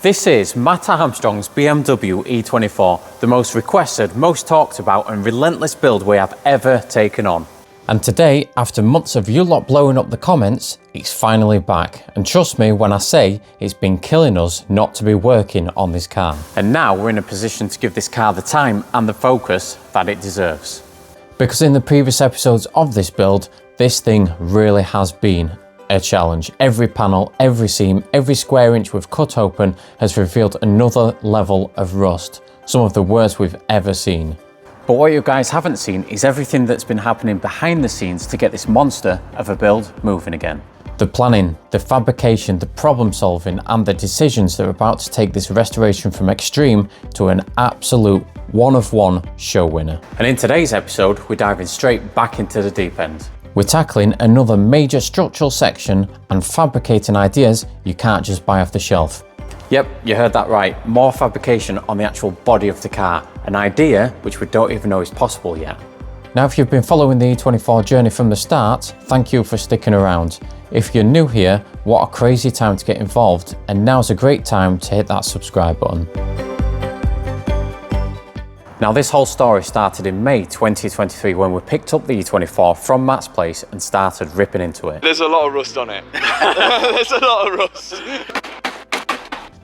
This is Mat Armstrong's BMW E24, the most requested, most talked about and relentless build we have ever taken on. And today, after months of you lot blowing up the comments, it's finally back. And trust me when I say it's been killing us not to be working on this car. And now we're in a position to give this car the time and the focus that it deserves. Because in the previous episodes of this build, this thing really has been a challenge. Every panel, every seam, every square inch we've cut open has revealed another level of rust, some of the worst we've ever seen. But what you guys haven't seen is everything that's been happening behind the scenes to get this monster of a build moving again. The planning, the fabrication, the problem solving and the decisions that are about to take this restoration from extreme to an absolute one-of-one show winner. And in today's episode, we're diving straight back into the deep end. We're tackling another major structural section and fabricating ideas you can't just buy off the shelf. Yep, you heard that right. More fabrication on the actual body of the car. An idea which we don't even know is possible yet. Now, if you've been following the E24 journey from the start, thank you for sticking around. If you're new here, what a crazy time to get involved, and now's a great time to hit that subscribe button. Now, this whole story started in May 2023 when we picked up the E24 from Matt's place and started ripping into it. There's a lot of rust on it. There's a lot of rust.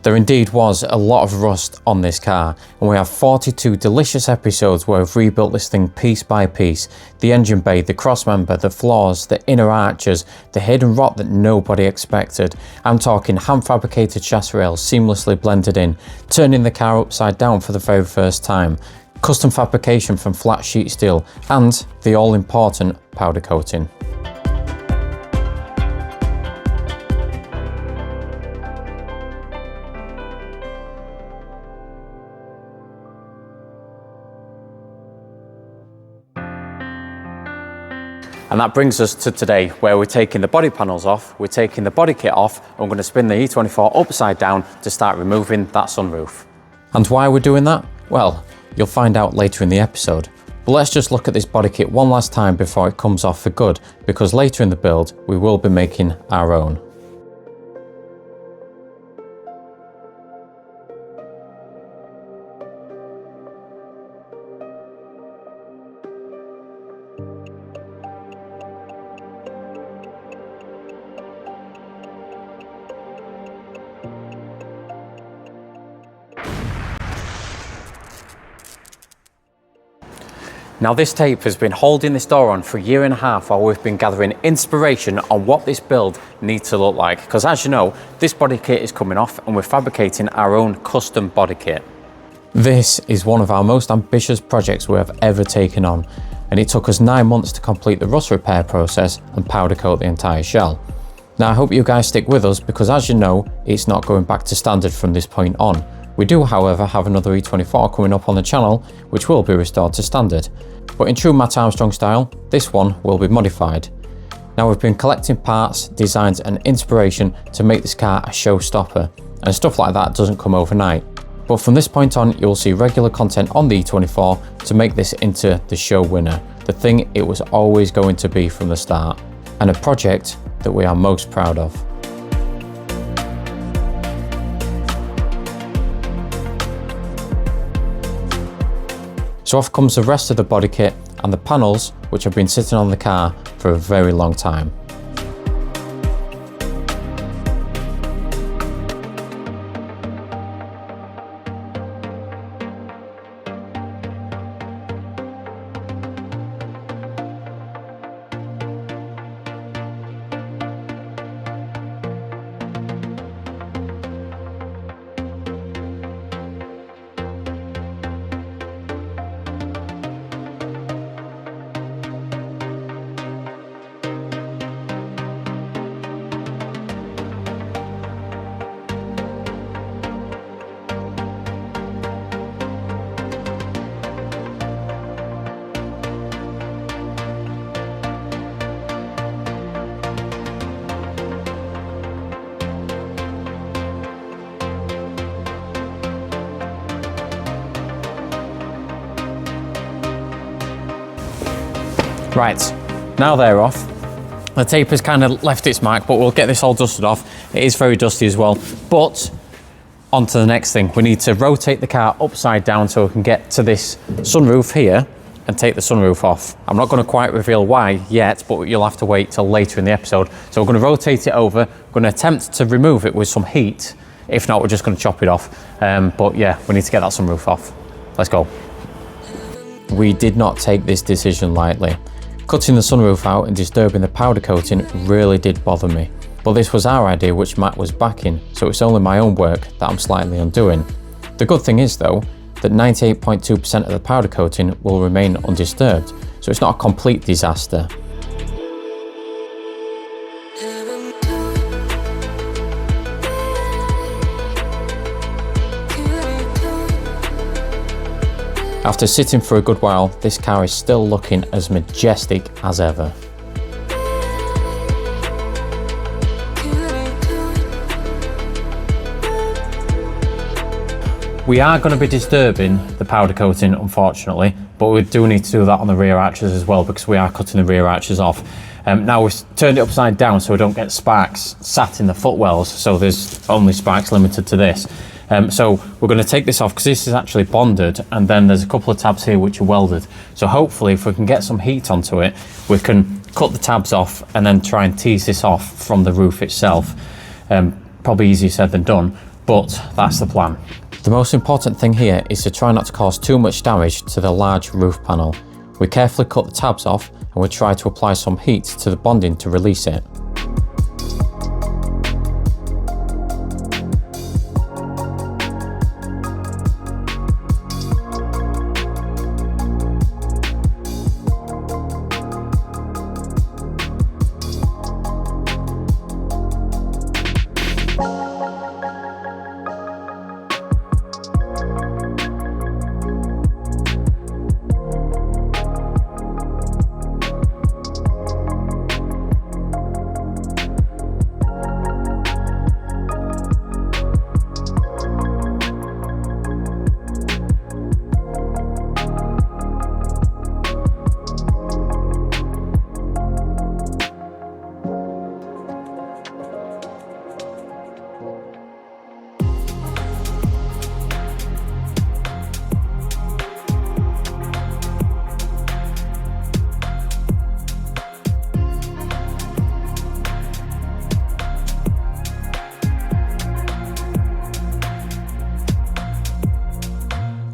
There indeed was a lot of rust on this car, and we have 42 delicious episodes where we've rebuilt this thing piece by piece. The engine bay, the crossmember, the floors, the inner arches, the hidden rot that nobody expected. I'm talking hand fabricated chassis rails seamlessly blended in, turning the car upside down for the very first time, custom fabrication from flat sheet steel, and the all-important powder coating. And that brings us to today, where we're taking the body panels off, we're taking the body kit off, and we're going to spin the E24 upside down to start removing that sunroof. And why we're doing that? Well, you'll find out later in the episode. But let's just look at this body kit one last time before it comes off for good, because later in the build, we will be making our own. Now, this tape has been holding this door on for a year and a half while we've been gathering inspiration on what this build needs to look like. Because as you know, this body kit is coming off and we're fabricating our own custom body kit. This is one of our most ambitious projects we have ever taken on, and it took us 9 months to complete the rust repair process and powder coat the entire shell. Now, I hope you guys stick with us because as you know, it's not going back to standard from this point on. We do, however, have another E24 coming up on the channel, which will be restored to standard. But in true Mat Armstrong style, this one will be modified. Now, we've been collecting parts, designs and inspiration to make this car a showstopper, and stuff like that doesn't come overnight. But from this point on, you'll see regular content on the E24 to make this into the show winner, the thing it was always going to be from the start, and a project that we are most proud of. So off comes the rest of the body kit and the panels, which have been sitting on the car for a very long time. Right, now they're off. The tape has kind of left its mark, but we'll get this all dusted off. It is very dusty as well, but On to the next thing. We need to rotate the car upside down so we can get to this sunroof here and take the sunroof off. I'm not going to quite reveal why yet, but you'll have to wait till later in the episode. So we're going to rotate it over. We're going to attempt to remove it with some heat. If not, we're just going to chop it off. But yeah, we need to get that sunroof off. Let's go. We did not take this decision lightly. Cutting the sunroof out and disturbing the powder coating really did bother me. But this was our idea which Matt was backing, so it's only my own work that I'm slightly undoing. The good thing is though, that 98.2% of the powder coating will remain undisturbed, so it's not a complete disaster. After sitting for a good while, this car is still looking as majestic as ever. We are going to be disturbing the powder coating, unfortunately, but we do need to do that on the rear arches as well because we are cutting the rear arches off. Now we've turned it upside down so we don't get sparks sat in the footwells, so there's only sparks limited to this. So we're going to take this off because this is actually bonded, and then there's a couple of tabs here which are welded. So hopefully if we can get some heat onto it, we can cut the tabs off and then try and tease this off from the roof itself. Probably easier said than done, but that's the plan. The most important thing here is to try not to cause too much damage to the large roof panel. We carefully cut the tabs off and we try to apply some heat to the bonding to release it.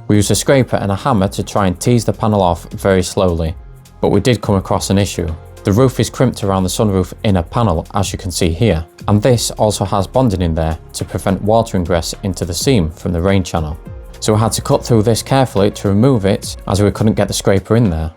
We used a scraper and a hammer to try and tease the panel off very slowly, but we did come across an issue. The roof is crimped around the sunroof inner panel, as you can see here, and this also has bonding in there to prevent water ingress into the seam from the rain channel. So we had to cut through this carefully to remove it, as we couldn't get the scraper in there.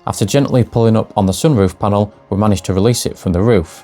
After gently pulling up on the sunroof panel, we managed to release it from the roof.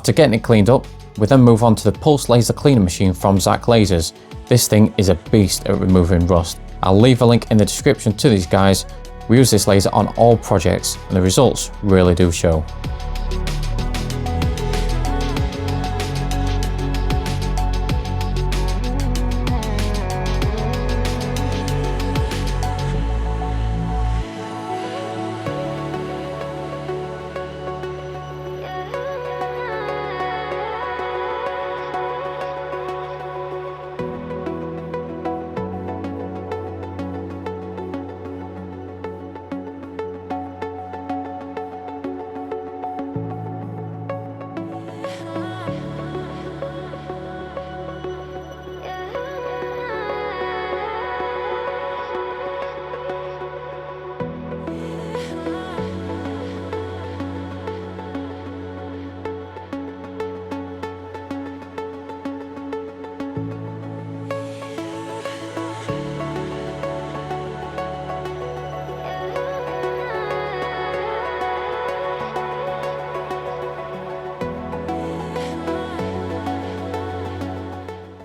After getting it cleaned up, we then move on to the pulse laser cleaner machine from Zac Lasers. This thing is a beast at removing rust. I'll leave a link in the description to these guys. We use this laser on all projects and the results really do show.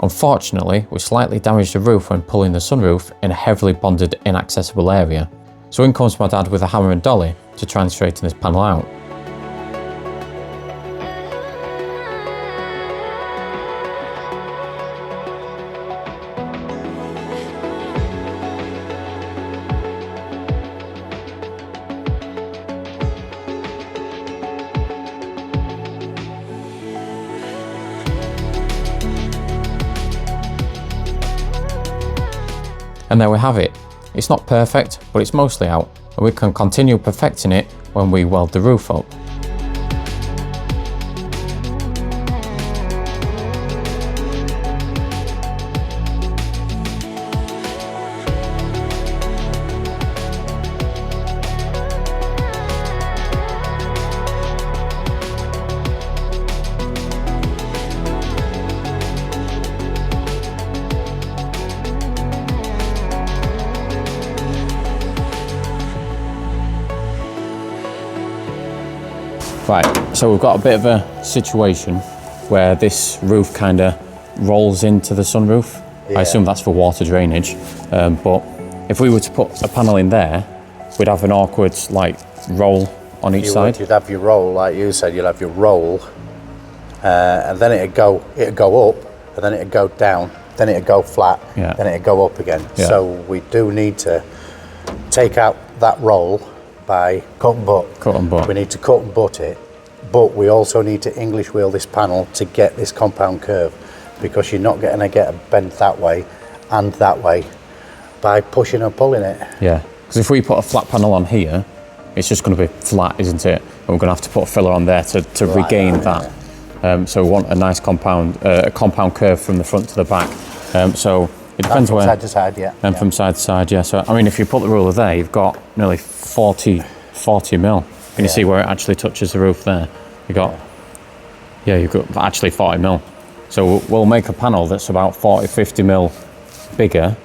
Unfortunately, we slightly damaged the roof when pulling the sunroof in a heavily bonded inaccessible area. So in comes my dad with a hammer and dolly to try and straighten this panel out. And there we have it. It's not perfect, but it's mostly out, and we can continue perfecting it when we weld the roof up. Right, so we've got a bit of a situation where this roof kind of rolls into the sunroof. Yeah. I assume that's for water drainage, but if we were to put a panel in there, we'd have an awkward like roll on each side. You'd have your roll, like you said, you'll have your roll, and then it'd go up, and then it'd go down, then it'd go flat, yeah. Then it'd go up again. Yeah. So we do need to take out that roll by cut and butt. Cut and butt. We need to cut and butt it, but we also need to English wheel this panel to get this compound curve, because you're not going to get a bend that way and that way by pushing and pulling it. Yeah, because if we put a flat panel on here, it's just going to be flat, isn't it? And we're going to have to put a filler on there to like regain that. So we want a nice compound curve from the front to the back. So it depends where. Side to side, yeah. And from side to side, yeah. So I mean, if you put the ruler there, you've got nearly 40 mil. Can you see where it actually touches the roof there? You've got actually 40 mil. So we'll make a panel that's about 40-50 mil bigger,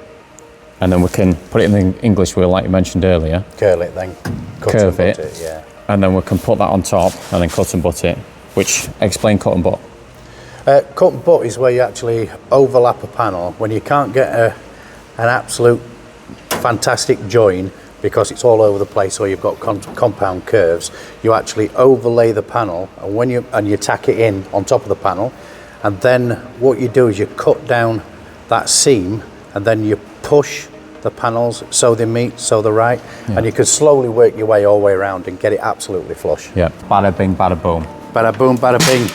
and then we can put it in the English wheel like you mentioned earlier. Curl it, then curve it, yeah. And then we can put that on top and then cut and butt it. Which, explain cut and butt. Cut and butt is where you actually overlap a panel when you can't get an absolute fantastic join because it's all over the place, or you've got compound curves. You actually overlay the panel, and you tack it in on top of the panel, and then what you do is you cut down that seam, and then you push the panels so they meet, so they're right, and you can slowly work your way all the way around and get it absolutely flush. Yeah, bada bing, bada boom. Bada boom, bada bing.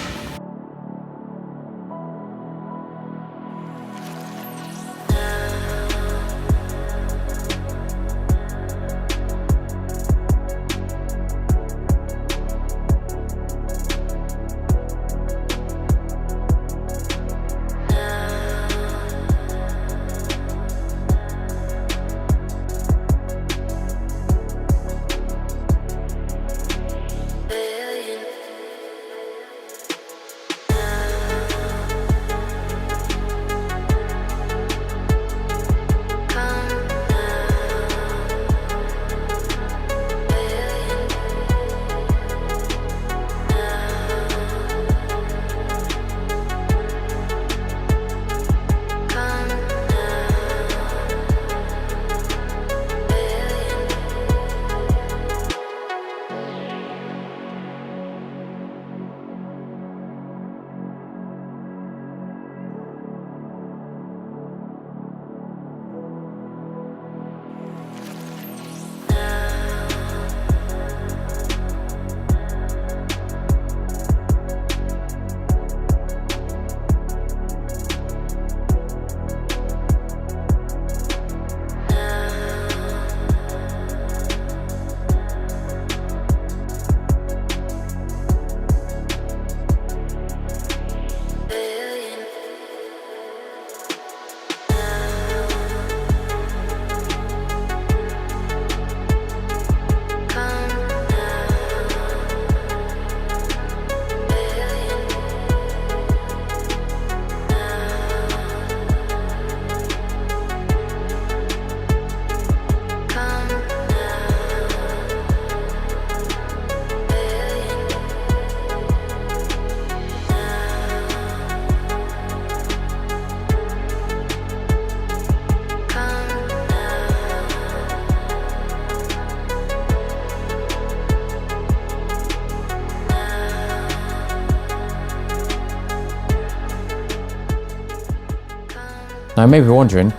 Now you may be wondering,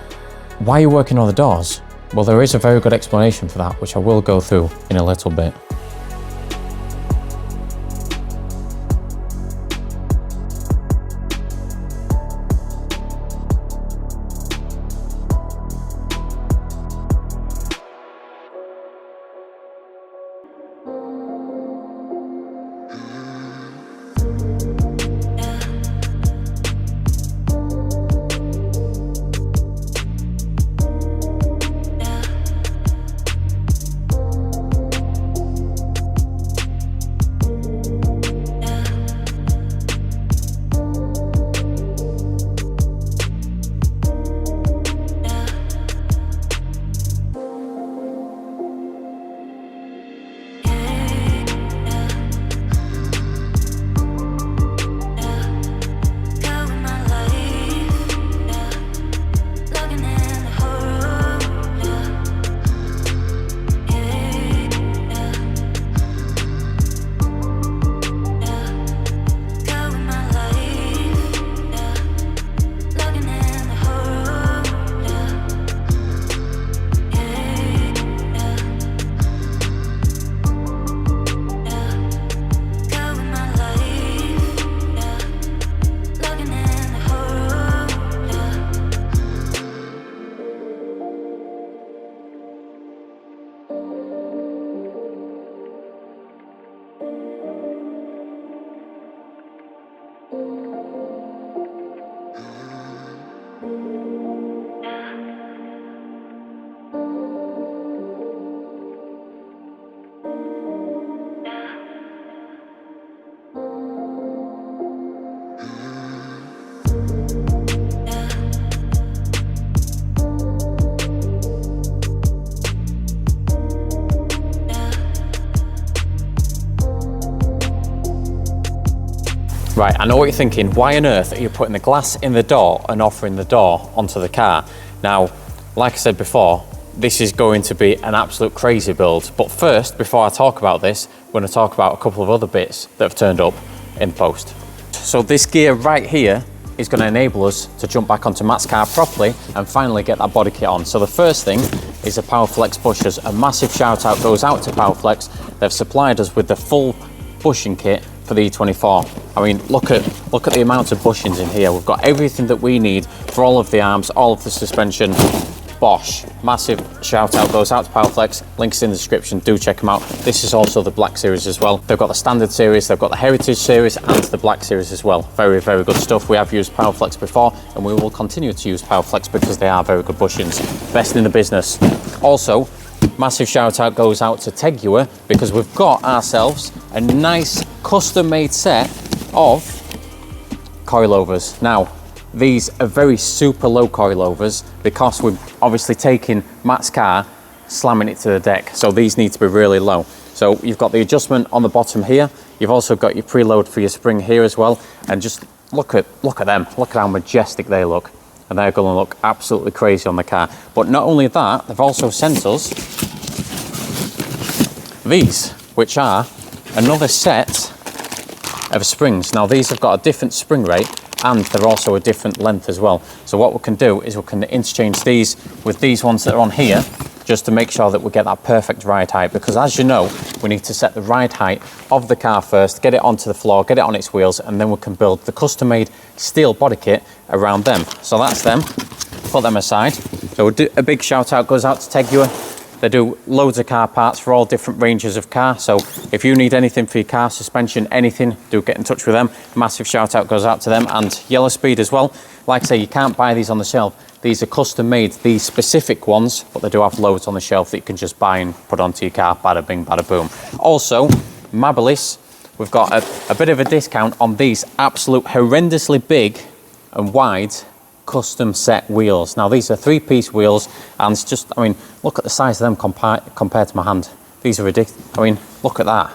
why are you working on the doors? Well, there is a very good explanation for that, which I will go through in a little bit. Right, I know what you're thinking. Why on earth are you putting the glass in the door and offering the door onto the car? Now, like I said before, this is going to be an absolute crazy build. But first, before I talk about this, we're going to talk about a couple of other bits that have turned up in post. So this gear right here is going to enable us to jump back onto Matt's car properly and finally get that body kit on. So the first thing is the PowerFlex bushers. A massive shout out goes out to PowerFlex. They've supplied us with the full bushing kit for the E24. I mean, look at the amount of bushings in here. We've got everything that we need for all of the arms, all of the suspension. Bosch. Massive shout out goes out to PowerFlex. Links in the description, do check them out. This is also the Black Series as well. They've got the Standard Series, they've got the Heritage Series and the Black Series as well. Very, very good stuff. We have used PowerFlex before and we will continue to use PowerFlex because they are very good bushings. Best in the business. Also, massive shout out goes out to Tegua because we've got ourselves a nice custom made set of coilovers. Now, these are very super low coilovers because we're obviously taking Matt's car, slamming it to the deck. So these need to be really low. So you've got the adjustment on the bottom here. You've also got your preload for your spring here as well. And just look at them. Look at how majestic they look. And they're going to look absolutely crazy on the car. But not only that, they've also sent us these, which are another set of springs. Now these have got a different spring rate and they're also a different length as well. So what we can do is we can interchange these with these ones that are on here just to make sure that we get that perfect ride height, because as you know, we need to set the ride height of the car first, get it onto the floor, get it on its wheels, and then we can build the custom-made steel body kit around them. So that's them, put them aside. So a big shout out goes out to Tegua. They do loads of car parts for all different ranges of car. So if you need anything for your car, suspension, anything, do get in touch with them. Massive shout out goes out to them, and Yellow Speed as well. Like I say, you can't buy these on the shelf. These are custom made, these specific ones, but they do have loads on the shelf that you can just buy and put onto your car, bada bing, bada boom. Also, Mabilis, we've got a bit of a discount on these absolute horrendously big and wide custom set wheels. Now these are 3-piece wheels, and it's just, I mean, look at the size of them compared to my hand. These are ridiculous. I mean, look at that.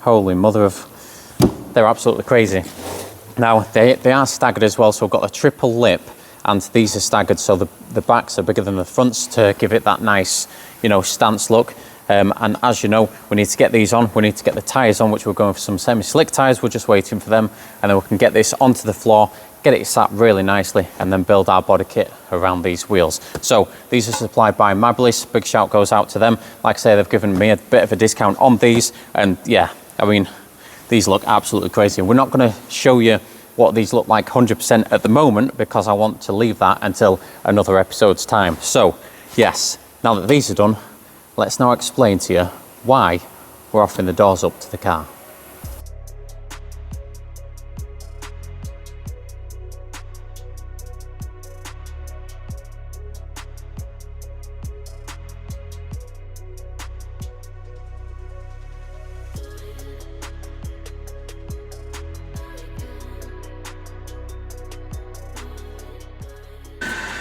Holy mother of, they're absolutely crazy. Now they are staggered as well, so we've got a triple lip, and these are staggered, so the backs are bigger than the fronts to give it that nice, you know, stance look. And as you know, we need to get these on. We need to get the tyres on, which we're going for some semi-slick tyres. We're just waiting for them, and then we can get this onto the floor, get it sat really nicely, and then build our body kit around these wheels. So these are supplied by Mabilis. Big shout goes out to them. Like I say, they've given me a bit of a discount on these, and yeah, I mean, these look absolutely crazy. We're not going to show you what these look like 100% at the moment, because I want to leave that until another episode's time. So yes, now that these are done, let's now explain to you why we're offering the doors up to the car.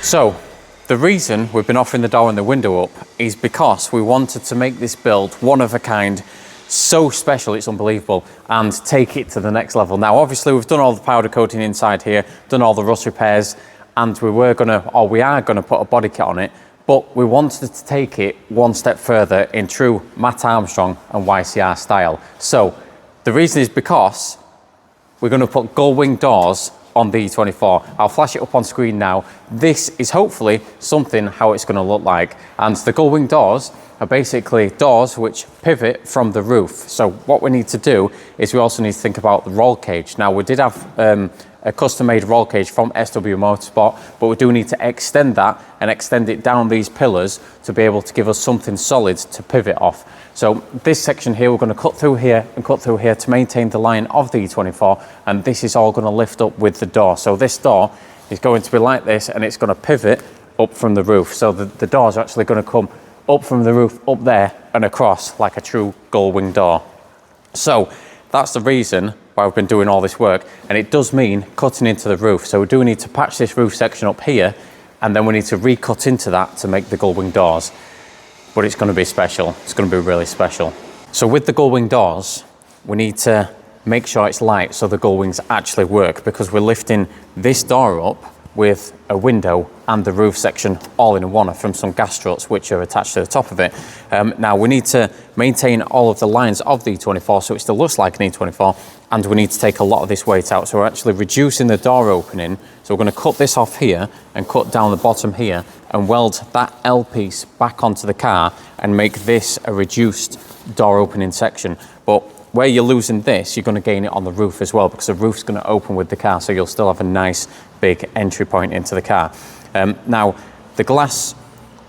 So, the reason we've been offering the door and the window up is because we wanted to make this build one of a kind, so special it's unbelievable, and take it to the next level. Now obviously we've done all the powder coating inside here, done all the rust repairs, and we are going to put a body kit on it, but we wanted to take it one step further in true Mat Armstrong and YCR style. So the reason is because we're going to put Gullwing doors on the E24. I'll flash it up on screen now. This is hopefully something how it's going to look like. And the Gullwing doors are basically doors which pivot from the roof. So what we need to do is we also need to think about the roll cage. Now we did have a custom-made roll cage from SW Motorsport, but we do need to extend that and extend it down these pillars to be able to give us something solid to pivot off. So this section here, we're going to cut through here and cut through here to maintain the line of the E24, and this is all going to lift up with the door. So this door is going to be like this, and it's going to pivot up from the roof. So the doors are actually going to come up from the roof, up there and across like a true Gullwing door. So that's the reason why we've been doing all this work, and it does mean cutting into the roof. So we do need to patch this roof section up here, and then we need to recut into that to make the Gullwing doors. But it's going to be special. It's going to be really special. So with the Gullwing doors, we need to make sure it's light so the Gullwings actually work, because we're lifting this door up with a window and the roof section all in one from some gas struts which are attached to the top of it. Now we need to maintain all of the lines of the E24 so it still looks like an E24, and we need to take a lot of this weight out. So we're actually reducing the door opening. So we're going to cut this off here and cut down the bottom here and weld that L piece back onto the car and make this a reduced door opening section. But where you're losing this, you're going to gain it on the roof as well, because the roof's going to open with the car, so you'll still have a nice big entry point into the car. Now the glass,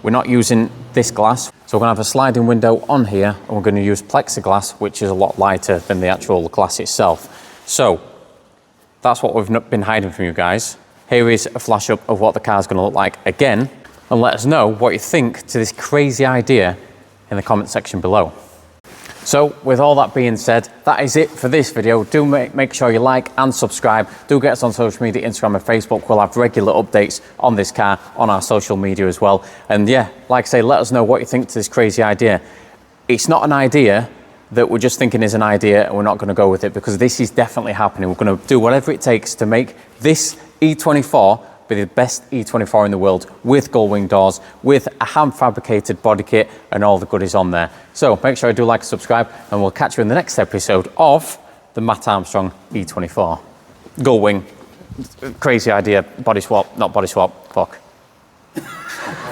we're not using this glass, so we're going to have a sliding window on here, and we're going to use plexiglass, which is a lot lighter than the actual glass itself. So that's what we've been hiding from you guys. Here is a flash up of what the car's going to look like again, and let us know what you think to this crazy idea in the comment section below. So with all that being said, that is it for this video. Do make sure you like and subscribe. Do get us on social media, Instagram and Facebook. We'll have regular updates on this car on our social media as well. And yeah, like I say, let us know what you think to this crazy idea. It's not an idea that we're just thinking is an idea and we're not going to go with it, because this is definitely happening. We're going to do whatever it takes to make this E24 be the best E24 in the world, with Gullwing doors, with a hand fabricated body kit and all the goodies on there. So make sure you do like and subscribe, and we'll catch you in the next episode of the Mat Armstrong E24. Gullwing, crazy idea, body swap, not body swap, fuck.